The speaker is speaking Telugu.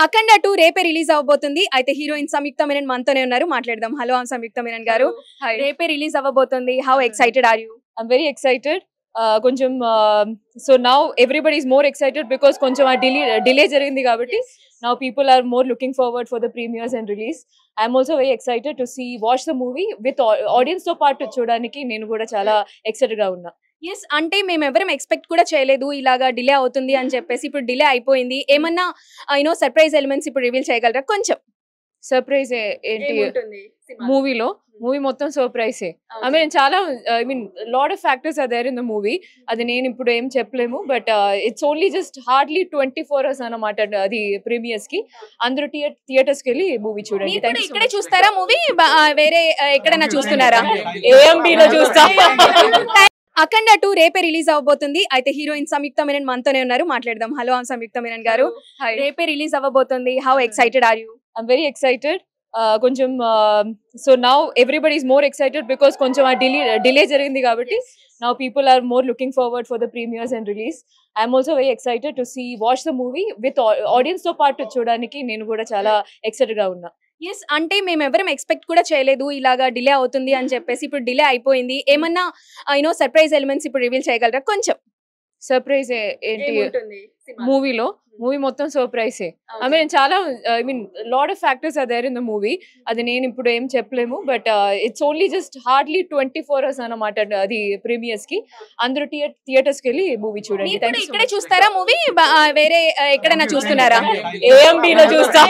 అఖండ 2 రేపే రిలీజ్ అవ్వబోతుంది. అయితే హీరోయిన్ సంయుక్త మీనన్ మనతోనే ఉన్నారు. మాట్లాడదాం. హలో సంయుక్త మీనన్ గారు. Hi. రేపే రిలీజ్ అవ్వబోతుంది. How excited are you? I'm very excited. కొంచెం so now everybody is more excited because కొంచెం ఆ delay జరిగింది కాబట్టి now people are more looking forward for the premieres and release. I'm also very excited to watch the movie with audience తో పాటు చూడడానికి నేను కూడా చాలా excited గా ఉన్నా. yes అంటే మేము ఎవరం ఎక్స్పెక్ట్ కూడా చేయలేదు ఇలాగా డిలే అవుతుంది అని చెప్పేసి. ఇప్పుడు డిలే అయిపోయింది. ఏమన్నా సర్ప్రైజ్ ఎలిమెంట్స్ ఇప్పుడు రివీల్ చేయగలరా కొంచెం? సర్ప్రైజ్ ఏంటి మూవీలో? మూవీ మొత్తం సర్ప్రైజే. Lot of factors are there in the movie. అది నేను ఇప్పుడు ఏం చెప్పలేము. But it's only just hardly 24 hours అన్నమాట అది ప్రీమియర్స్ కి. అందరూ థియేటర్స్ కి వెళ్ళి మూవీ చూడండి. ఇక్కడే చూస్తారా మూవీ? వేరే ఎక్కడైనా చూస్తున్నారా? AMB లో చూస్తా. అఖండ 2 రేపే రిలీజ్ అవ్వబోతుంది. అయితే హీరోయిన్ సంయుక్త మీనన్ మనతోనే ఉన్నారు. మాట్లాడదాం. హలో సంయుక్త మీనన్ గారు. Hi. రేపే రిలీజ్ అవ్వబోతుంది. How excited are you? I'm very excited. కొంచెం so now everybody is more excited because కొంచెం ఆ delay జరిగింది కాబట్టి now people are more looking forward for the premieres and release. I'm also very excited to watch the movie with audience తో పాటు చూడడానికి నేను కూడా చాలా excited గా ఉన్నా. yes అంటే మేము ఎవరం ఎక్స్పెక్ట్ కూడా చేయలేదు ఇలాగా డిలే అవుతుంది అని చెప్పేసి. ఇప్పుడు డిలే అయిపోయింది. ఏమన్నా సర్ప్రైజ్ ఎలిమెంట్స్ ఇప్పుడు రివీల్ చేయగలరా కొంచెం? సర్ప్రైజ్ ఏంటి మూవీలో? మూవీ మొత్తం సర్ప్రైజే. Lot of factors are there in the movie. అది నేను ఇప్పుడు ఏం చెప్పలేము. But it's only just hardly 24 hours అన్నమాట అది ప్రీమియర్స్ కి. అందరూ థియేటర్స్ కి వెళ్ళి మూవీ చూడండి. ఇక్కడే చూస్తారా మూవీ? వేరే ఎక్కడైనా చూస్తున్నారా? AMB లో చూస్తా.